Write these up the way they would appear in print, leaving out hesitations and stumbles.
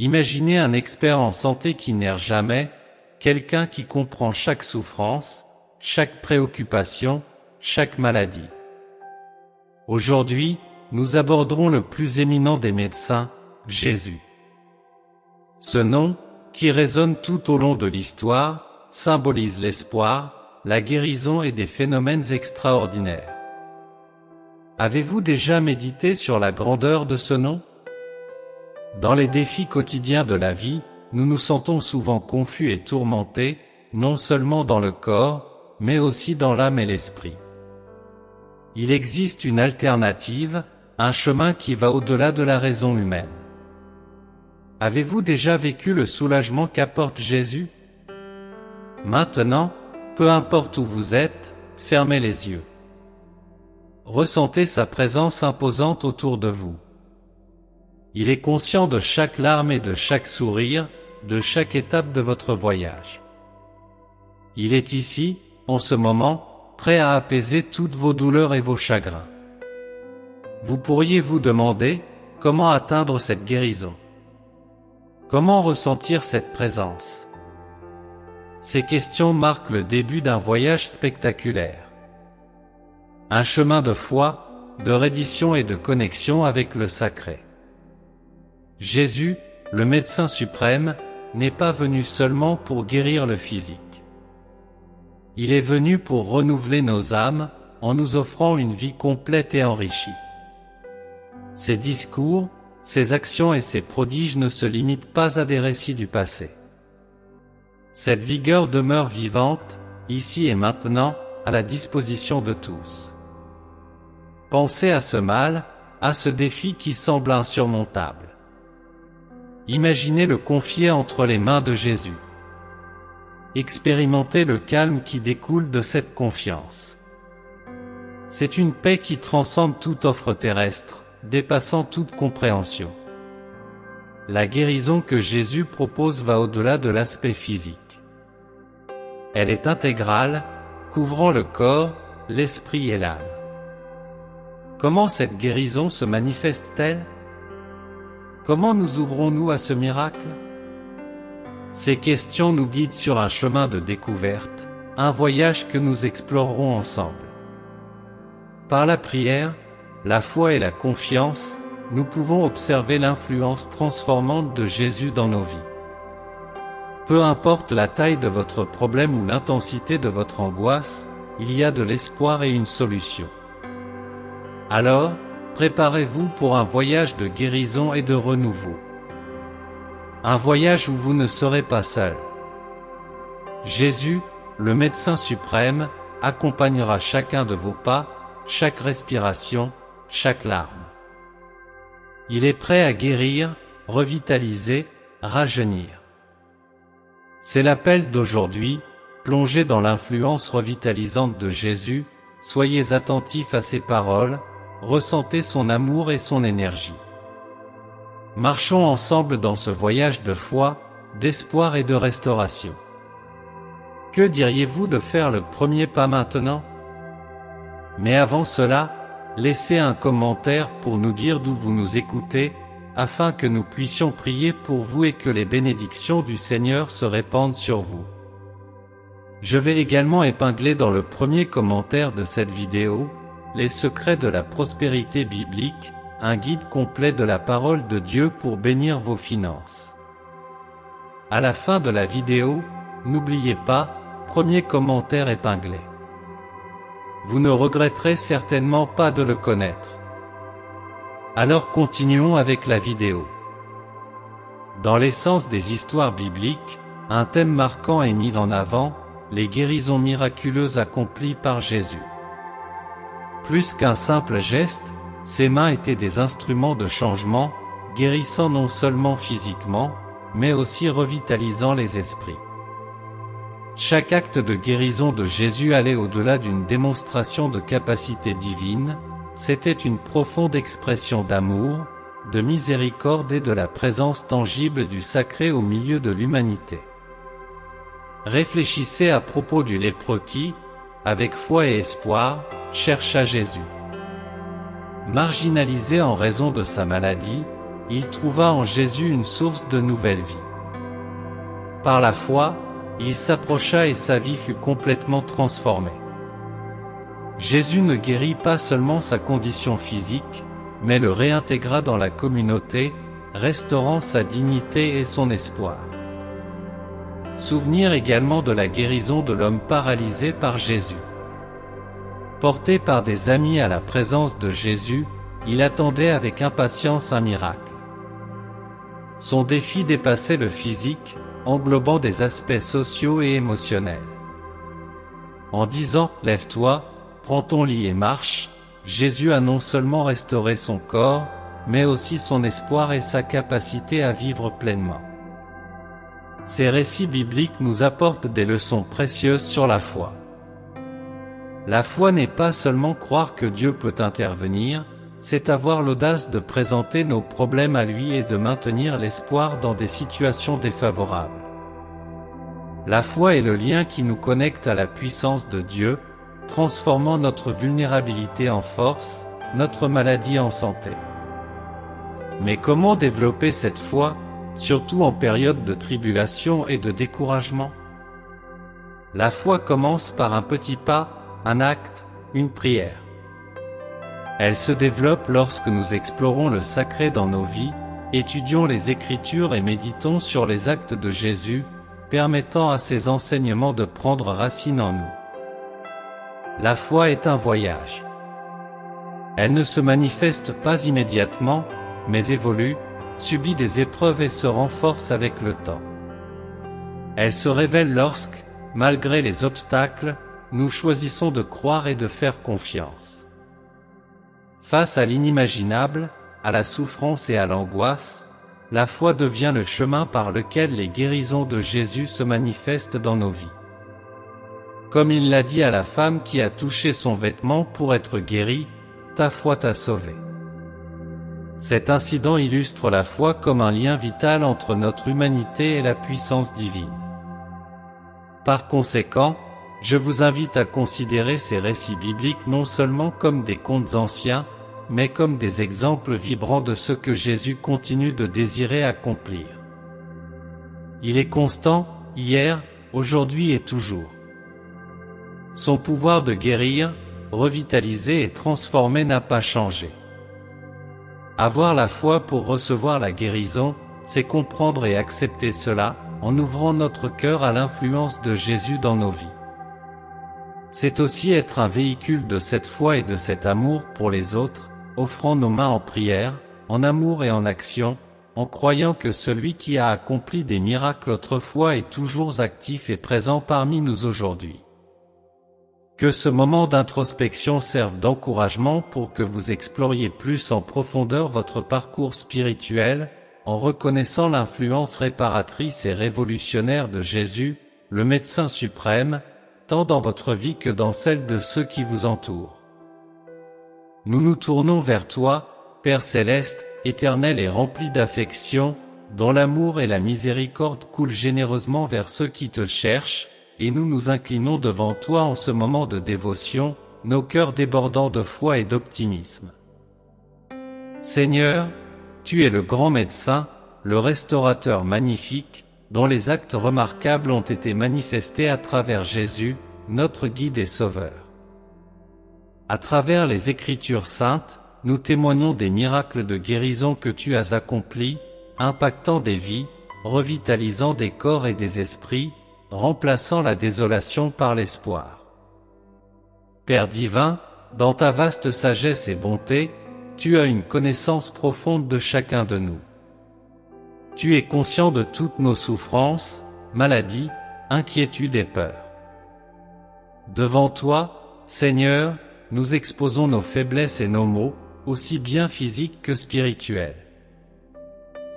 Imaginez un expert en santé qui n'erre jamais, quelqu'un qui comprend chaque souffrance, chaque préoccupation, chaque maladie. Aujourd'hui, nous aborderons le plus éminent des médecins, Jésus. Ce nom, qui résonne tout au long de l'histoire, symbolise l'espoir, la guérison et des phénomènes extraordinaires. Avez-vous déjà médité sur la grandeur de ce nom? Dans les défis quotidiens de la vie, nous nous sentons souvent confus et tourmentés, non seulement dans le corps, mais aussi dans l'âme et l'esprit. Il existe une alternative, un chemin qui va au-delà de la raison humaine. Avez-vous déjà vécu le soulagement qu'apporte Jésus? Maintenant, peu importe où vous êtes, fermez les yeux. Ressentez sa présence imposante autour de vous. Il est conscient de chaque larme et de chaque sourire, de chaque étape de votre voyage. Il est ici, en ce moment, prêt à apaiser toutes vos douleurs et vos chagrins. Vous pourriez vous demander, comment atteindre cette guérison? Comment ressentir cette présence? Ces questions marquent le début d'un voyage spectaculaire. Un chemin de foi, de reddition et de connexion avec le sacré. Jésus, le médecin suprême, n'est pas venu seulement pour guérir le physique. Il est venu pour renouveler nos âmes, en nous offrant une vie complète et enrichie. Ses discours, ses actions et ses prodiges ne se limitent pas à des récits du passé. Cette vigueur demeure vivante, ici et maintenant, à la disposition de tous. Pensez à ce mal, à ce défi qui semble insurmontable. Imaginez le confier entre les mains de Jésus. Expérimentez le calme qui découle de cette confiance. C'est une paix qui transcende toute offre terrestre, dépassant toute compréhension. La guérison que Jésus propose va au-delà de l'aspect physique. Elle est intégrale, couvrant le corps, l'esprit et l'âme. Comment cette guérison se manifeste-t-elle? Comment nous ouvrons-nous à ce miracle? Ces questions nous guident sur un chemin de découverte, un voyage que nous explorerons ensemble. Par la prière, la foi et la confiance, nous pouvons observer l'influence transformante de Jésus dans nos vies. Peu importe la taille de votre problème ou l'intensité de votre angoisse, il y a de l'espoir et une solution. Alors, préparez-vous pour un voyage de guérison et de renouveau. Un voyage où vous ne serez pas seul. Jésus, le médecin suprême, accompagnera chacun de vos pas, chaque respiration, chaque larme. Il est prêt à guérir, revitaliser, rajeunir. C'est l'appel d'aujourd'hui, plongez dans l'influence revitalisante de Jésus, soyez attentifs à ses paroles, ressentez son amour et son énergie. Marchons ensemble dans ce voyage de foi, d'espoir et de restauration. Que diriez-vous de faire le premier pas maintenant? Mais avant cela, laissez un commentaire pour nous dire d'où vous nous écoutez, afin que nous puissions prier pour vous et que les bénédictions du Seigneur se répandent sur vous. Je vais également épingler dans le premier commentaire de cette vidéo, les secrets de la prospérité biblique, un guide complet de la parole de Dieu pour bénir vos finances. À la fin de la vidéo, n'oubliez pas, premier commentaire épinglé. Vous ne regretterez certainement pas de le connaître. Alors continuons avec la vidéo. Dans l'essence des histoires bibliques, un thème marquant est mis en avant, les guérisons miraculeuses accomplies par Jésus. Plus qu'un simple geste, ses mains étaient des instruments de changement, guérissant non seulement physiquement, mais aussi revitalisant les esprits. Chaque acte de guérison de Jésus allait au-delà d'une démonstration de capacité divine, c'était une profonde expression d'amour, de miséricorde et de la présence tangible du sacré au milieu de l'humanité. Réfléchissez à propos du lépreux qui, avec foi et espoir, chercha Jésus. Marginalisé en raison de sa maladie, il trouva en Jésus une source de nouvelle vie. Par la foi, il s'approcha et sa vie fut complètement transformée. Jésus ne guérit pas seulement sa condition physique, mais le réintégra dans la communauté, restaurant sa dignité et son espoir. Souvenir également de la guérison de l'homme paralysé par Jésus. Porté par des amis à la présence de Jésus, il attendait avec impatience un miracle. Son défi dépassait le physique, englobant des aspects sociaux et émotionnels. En disant « Lève-toi, prends ton lit et marche », Jésus a non seulement restauré son corps, mais aussi son espoir et sa capacité à vivre pleinement. Ces récits bibliques nous apportent des leçons précieuses sur la foi. La foi n'est pas seulement croire que Dieu peut intervenir, c'est avoir l'audace de présenter nos problèmes à lui et de maintenir l'espoir dans des situations défavorables. La foi est le lien qui nous connecte à la puissance de Dieu, transformant notre vulnérabilité en force, notre maladie en santé. Mais comment développer cette foi, surtout en période de tribulation et de découragement? La foi commence par un petit pas, un acte, une prière. Elle se développe lorsque nous explorons le sacré dans nos vies, étudions les Écritures et méditons sur les actes de Jésus, permettant à ses enseignements de prendre racine en nous. La foi est un voyage. Elle ne se manifeste pas immédiatement, mais évolue, subit des épreuves et se renforce avec le temps. Elle se révèle lorsque, malgré les obstacles, nous choisissons de croire et de faire confiance. Face à l'inimaginable, à la souffrance et à l'angoisse, la foi devient le chemin par lequel les guérisons de Jésus se manifestent dans nos vies. Comme il l'a dit à la femme qui a touché son vêtement pour être guérie, « Ta foi t'a sauvée ». Cet incident illustre la foi comme un lien vital entre notre humanité et la puissance divine. Par conséquent, je vous invite à considérer ces récits bibliques non seulement comme des contes anciens, mais comme des exemples vibrants de ce que Jésus continue de désirer accomplir. Il est constant, hier, aujourd'hui et toujours. Son pouvoir de guérir, revitaliser et transformer n'a pas changé. Avoir la foi pour recevoir la guérison, c'est comprendre et accepter cela, en ouvrant notre cœur à l'influence de Jésus dans nos vies. C'est aussi être un véhicule de cette foi et de cet amour pour les autres, offrant nos mains en prière, en amour et en action, en croyant que celui qui a accompli des miracles autrefois est toujours actif et présent parmi nous aujourd'hui. Que ce moment d'introspection serve d'encouragement pour que vous exploriez plus en profondeur votre parcours spirituel, en reconnaissant l'influence réparatrice et révolutionnaire de Jésus, le médecin suprême, tant dans votre vie que dans celle de ceux qui vous entourent. Nous nous tournons vers toi, Père céleste, éternel et rempli d'affection, dont l'amour et la miséricorde coulent généreusement vers ceux qui te cherchent, et nous nous inclinons devant toi en ce moment de dévotion, nos cœurs débordant de foi et d'optimisme. Seigneur, tu es le grand médecin, le restaurateur magnifique, dont les actes remarquables ont été manifestés à travers Jésus, notre guide et sauveur. À travers les Écritures saintes, nous témoignons des miracles de guérison que tu as accomplis, impactant des vies, revitalisant des corps et des esprits, remplaçant la désolation par l'espoir. Père divin, dans ta vaste sagesse et bonté, tu as une connaissance profonde de chacun de nous. Tu es conscient de toutes nos souffrances, maladies, inquiétudes et peurs. Devant toi, Seigneur, nous exposons nos faiblesses et nos maux, aussi bien physiques que spirituels.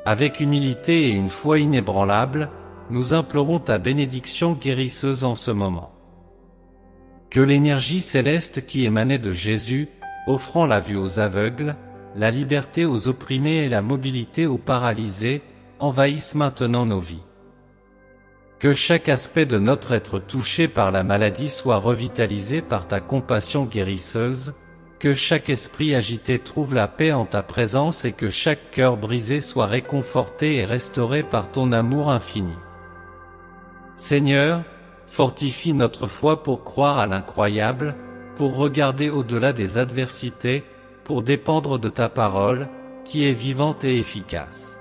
Avec humilité et une foi inébranlable, nous implorons ta bénédiction guérisseuse en ce moment. Que l'énergie céleste qui émanait de Jésus, offrant la vue aux aveugles, la liberté aux opprimés et la mobilité aux paralysés, envahissent maintenant nos vies. Que chaque aspect de notre être touché par la maladie soit revitalisé par ta compassion guérisseuse, que chaque esprit agité trouve la paix en ta présence et que chaque cœur brisé soit réconforté et restauré par ton amour infini. Seigneur, fortifie notre foi pour croire à l'incroyable, pour regarder au-delà des adversités, pour dépendre de ta parole, qui est vivante et efficace.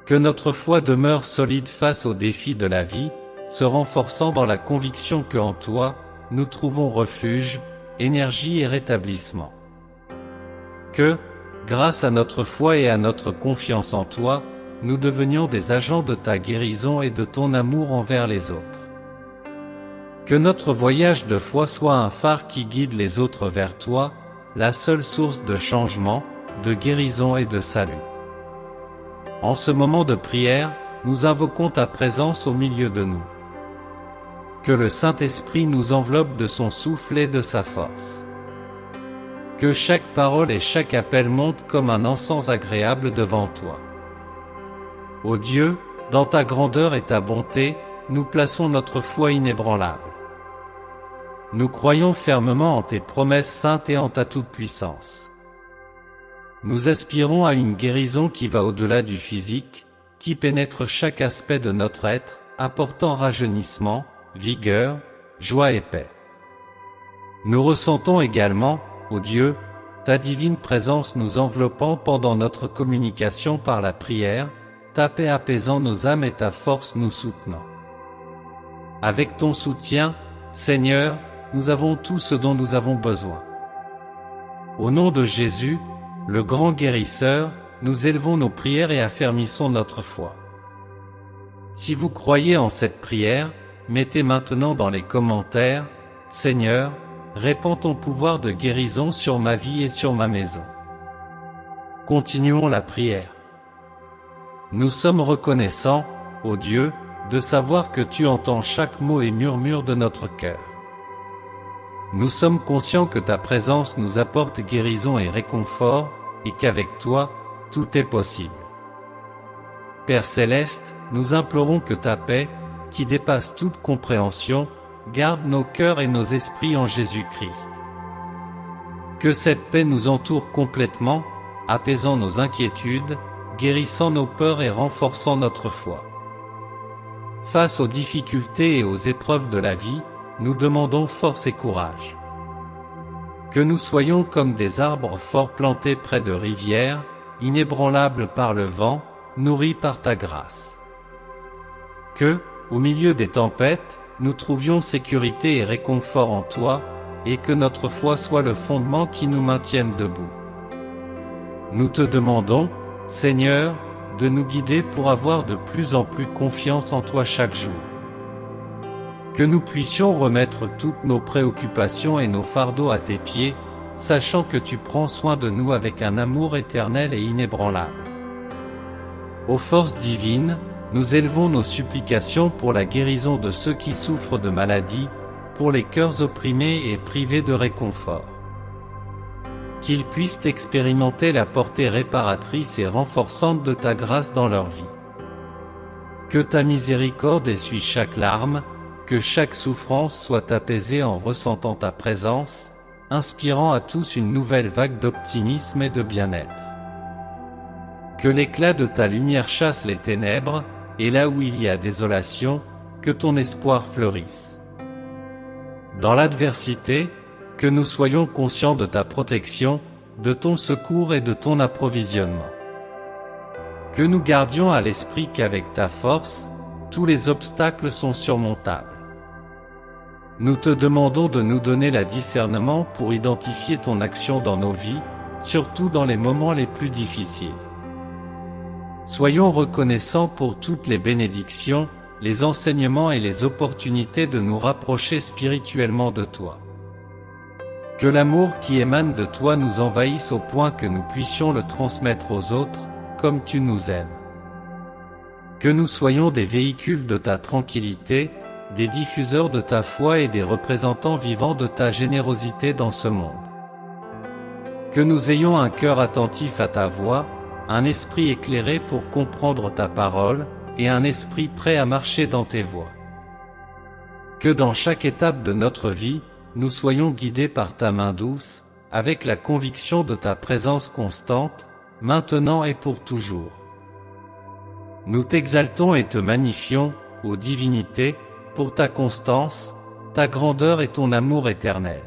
Que notre foi demeure solide face aux défis de la vie, se renforçant dans la conviction que en toi, nous trouvons refuge, énergie et rétablissement. Que, grâce à notre foi et à notre confiance en toi, nous devenions des agents de ta guérison et de ton amour envers les autres. Que notre voyage de foi soit un phare qui guide les autres vers toi, la seule source de changement, de guérison et de salut. En ce moment de prière, nous invoquons ta présence au milieu de nous. Que le Saint-Esprit nous enveloppe de son souffle et de sa force. Que chaque parole et chaque appel montent comme un encens agréable devant toi. Ô Dieu, dans ta grandeur et ta bonté, nous plaçons notre foi inébranlable. Nous croyons fermement en tes promesses saintes et en ta toute-puissance. Nous aspirons à une guérison qui va au-delà du physique, qui pénètre chaque aspect de notre être, apportant rajeunissement, vigueur, joie et paix. Nous ressentons également, ô Dieu, ta divine présence nous enveloppant pendant notre communication par la prière, ta paix apaisant nos âmes et ta force nous soutenant. Avec ton soutien, Seigneur, nous avons tout ce dont nous avons besoin. Au nom de Jésus, le grand guérisseur, nous élevons nos prières et affermissons notre foi. Si vous croyez en cette prière, mettez maintenant dans les commentaires, « Seigneur, répands ton pouvoir de guérison sur ma vie et sur ma maison. » Continuons la prière. Nous sommes reconnaissants, ô Dieu, de savoir que tu entends chaque mot et murmure de notre cœur. Nous sommes conscients que ta présence nous apporte guérison et réconfort, et qu'avec toi, tout est possible. Père Céleste, nous implorons que ta paix, qui dépasse toute compréhension, garde nos cœurs et nos esprits en Jésus-Christ. Que cette paix nous entoure complètement, apaisant nos inquiétudes, guérissant nos peurs et renforçant notre foi. Face aux difficultés et aux épreuves de la vie, nous demandons force et courage. Que nous soyons comme des arbres forts plantés près de rivières, inébranlables par le vent, nourris par ta grâce. Que, au milieu des tempêtes, nous trouvions sécurité et réconfort en toi, et que notre foi soit le fondement qui nous maintienne debout. Nous te demandons, Seigneur, de nous guider pour avoir de plus en plus confiance en toi chaque jour. Que nous puissions remettre toutes nos préoccupations et nos fardeaux à tes pieds, sachant que tu prends soin de nous avec un amour éternel et inébranlable. Ô forces divines, nous élevons nos supplications pour la guérison de ceux qui souffrent de maladies, pour les cœurs opprimés et privés de réconfort. Qu'ils puissent expérimenter la portée réparatrice et renforçante de ta grâce dans leur vie. Que ta miséricorde essuie chaque larme, que chaque souffrance soit apaisée en ressentant ta présence, inspirant à tous une nouvelle vague d'optimisme et de bien-être. Que l'éclat de ta lumière chasse les ténèbres, et là où il y a désolation, que ton espoir fleurisse. Dans l'adversité, que nous soyons conscients de ta protection, de ton secours et de ton approvisionnement. Que nous gardions à l'esprit qu'avec ta force, tous les obstacles sont surmontables. Nous te demandons de nous donner le discernement pour identifier ton action dans nos vies, surtout dans les moments les plus difficiles. Soyons reconnaissants pour toutes les bénédictions, les enseignements et les opportunités de nous rapprocher spirituellement de toi. Que l'amour qui émane de toi nous envahisse au point que nous puissions le transmettre aux autres, comme tu nous aimes. Que nous soyons des véhicules de ta tranquillité, des diffuseurs de ta foi et des représentants vivants de ta générosité dans ce monde. Que nous ayons un cœur attentif à ta voix, un esprit éclairé pour comprendre ta parole, et un esprit prêt à marcher dans tes voies. Que dans chaque étape de notre vie, nous soyons guidés par ta main douce, avec la conviction de ta présence constante, maintenant et pour toujours. Nous t'exaltons et te magnifions, ô divinité, pour ta constance, ta grandeur et ton amour éternel.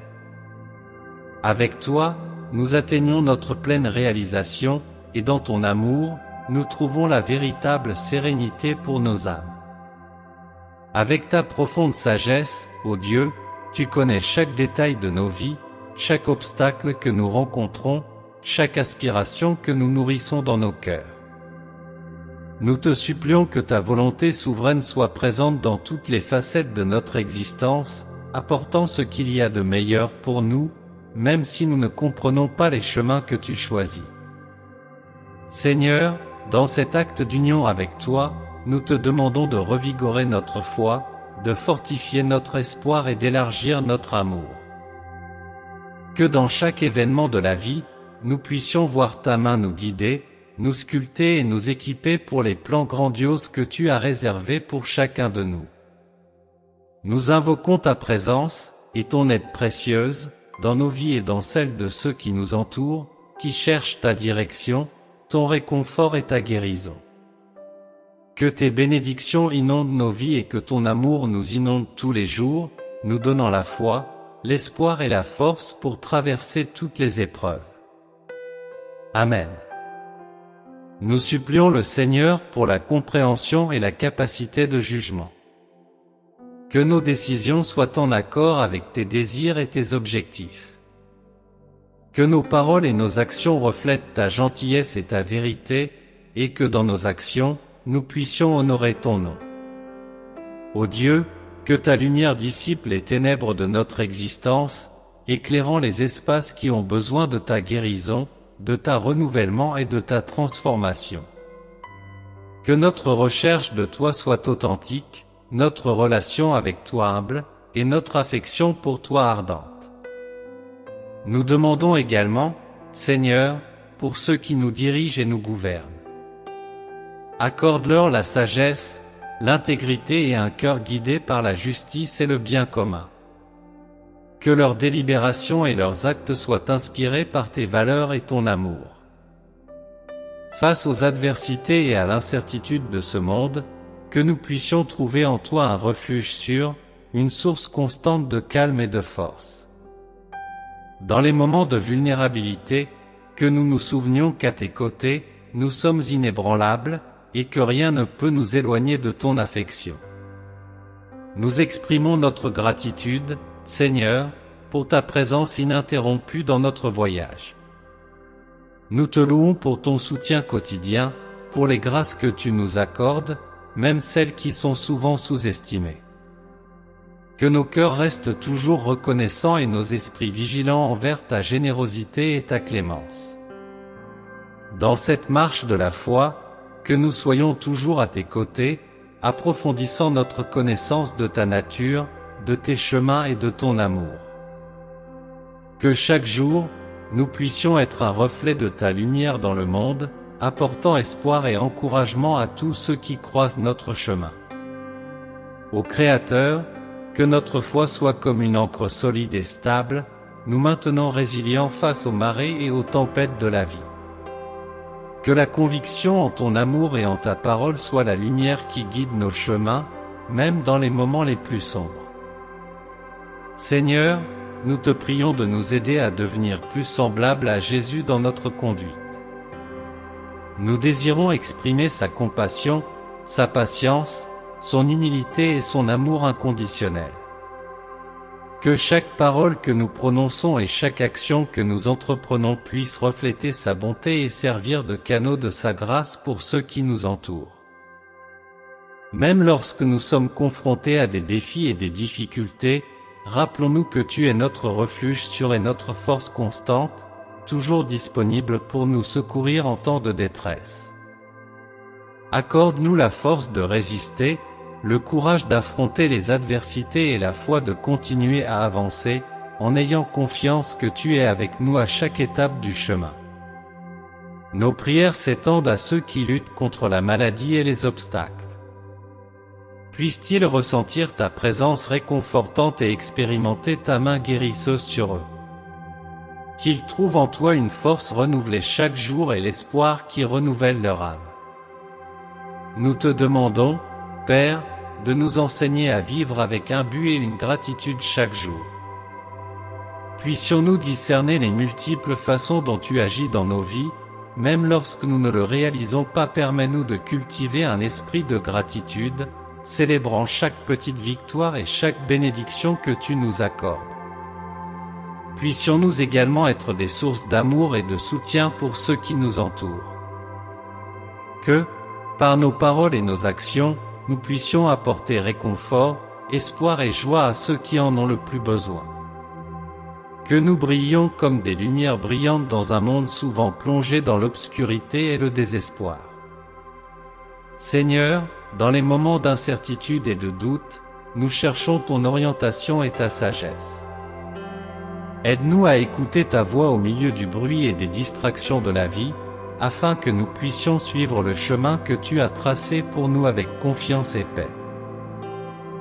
Avec toi, nous atteignons notre pleine réalisation, et dans ton amour, nous trouvons la véritable sérénité pour nos âmes. Avec ta profonde sagesse, ô Dieu, tu connais chaque détail de nos vies, chaque obstacle que nous rencontrons, chaque aspiration que nous nourrissons dans nos cœurs. Nous te supplions que ta volonté souveraine soit présente dans toutes les facettes de notre existence, apportant ce qu'il y a de meilleur pour nous, même si nous ne comprenons pas les chemins que tu choisis. Seigneur, dans cet acte d'union avec toi, nous te demandons de revigorer notre foi, de fortifier notre espoir et d'élargir notre amour. Que dans chaque événement de la vie, nous puissions voir ta main nous guider, nous sculpter et nous équiper pour les plans grandioses que tu as réservés pour chacun de nous. Nous invoquons ta présence, et ton aide précieuse, dans nos vies et dans celles de ceux qui nous entourent, qui cherchent ta direction, ton réconfort et ta guérison. Que tes bénédictions inondent nos vies et que ton amour nous inonde tous les jours, nous donnant la foi, l'espoir et la force pour traverser toutes les épreuves. Amen. Nous supplions le Seigneur pour la compréhension et la capacité de jugement. Que nos décisions soient en accord avec tes désirs et tes objectifs. Que nos paroles et nos actions reflètent ta gentillesse et ta vérité, et que dans nos actions, nous puissions honorer ton nom. Ô Dieu, que ta lumière dissipe les ténèbres de notre existence, éclairant les espaces qui ont besoin de ta guérison, de ta renouvellement et de ta transformation. Que notre recherche de toi soit authentique, notre relation avec toi humble, et notre affection pour toi ardente. Nous demandons également, Seigneur, pour ceux qui nous dirigent et nous gouvernent. Accorde-leur la sagesse, l'intégrité et un cœur guidé par la justice et le bien commun. Que leurs délibérations et leurs actes soient inspirés par tes valeurs et ton amour. Face aux adversités et à l'incertitude de ce monde, que nous puissions trouver en toi un refuge sûr, une source constante de calme et de force. Dans les moments de vulnérabilité, que nous nous souvenions qu'à tes côtés, nous sommes inébranlables, et que rien ne peut nous éloigner de ton affection. Nous exprimons notre gratitude, Seigneur, pour ta présence ininterrompue dans notre voyage. Nous te louons pour ton soutien quotidien, pour les grâces que tu nous accordes, même celles qui sont souvent sous-estimées. Que nos cœurs restent toujours reconnaissants et nos esprits vigilants envers ta générosité et ta clémence. Dans cette marche de la foi, que nous soyons toujours à tes côtés, approfondissant notre connaissance de ta nature, de tes chemins et de ton amour. Que chaque jour, nous puissions être un reflet de ta lumière dans le monde, apportant espoir et encouragement à tous ceux qui croisent notre chemin. Ô Créateur, que notre foi soit comme une ancre solide et stable, nous maintenant résilients face aux marées et aux tempêtes de la vie. Que la conviction en ton amour et en ta parole soit la lumière qui guide nos chemins, même dans les moments les plus sombres. Seigneur, nous te prions de nous aider à devenir plus semblables à Jésus dans notre conduite. Nous désirons exprimer sa compassion, sa patience, son humilité et son amour inconditionnel. Que chaque parole que nous prononçons et chaque action que nous entreprenons puisse refléter sa bonté et servir de canaux de sa grâce pour ceux qui nous entourent. Même lorsque nous sommes confrontés à des défis et des difficultés, rappelons-nous que tu es notre refuge sûr et notre force constante, toujours disponible pour nous secourir en temps de détresse. Accorde-nous la force de résister, le courage d'affronter les adversités et la foi de continuer à avancer, en ayant confiance que tu es avec nous à chaque étape du chemin. Nos prières s'étendent à ceux qui luttent contre la maladie et les obstacles. Puissent-ils ressentir ta présence réconfortante et expérimenter ta main guérisseuse sur eux. qu'ils trouvent en toi une force renouvelée chaque jour et l'espoir qui renouvelle leur âme. Nous te demandons, Père, de nous enseigner à vivre avec un but et une gratitude chaque jour. Puissions-nous discerner les multiples façons dont tu agis dans nos vies, même lorsque nous ne le réalisons pas. Permets-nous de cultiver un esprit de gratitude, célébrant chaque petite victoire et chaque bénédiction que tu nous accordes. Puissions-nous également être des sources d'amour et de soutien pour ceux qui nous entourent. Que, par nos paroles et nos actions, nous puissions apporter réconfort, espoir et joie à ceux qui en ont le plus besoin. Que nous brillions comme des lumières brillantes dans un monde souvent plongé dans l'obscurité et le désespoir. Seigneur, dans les moments d'incertitude et de doute, nous cherchons ton orientation et ta sagesse. Aide-nous à écouter ta voix au milieu du bruit et des distractions de la vie, afin que nous puissions suivre le chemin que tu as tracé pour nous avec confiance et paix.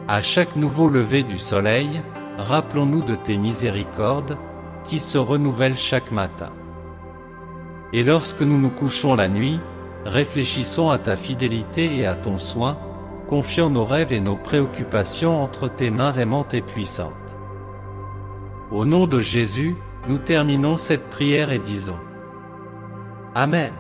À chaque nouveau lever du soleil, rappelons-nous de tes miséricordes, qui se renouvellent chaque matin. Et lorsque nous nous couchons la nuit, réfléchissons à ta fidélité et à ton soin, confiant nos rêves et nos préoccupations entre tes mains aimantes et puissantes. Au nom de Jésus, nous terminons cette prière et disons Amen.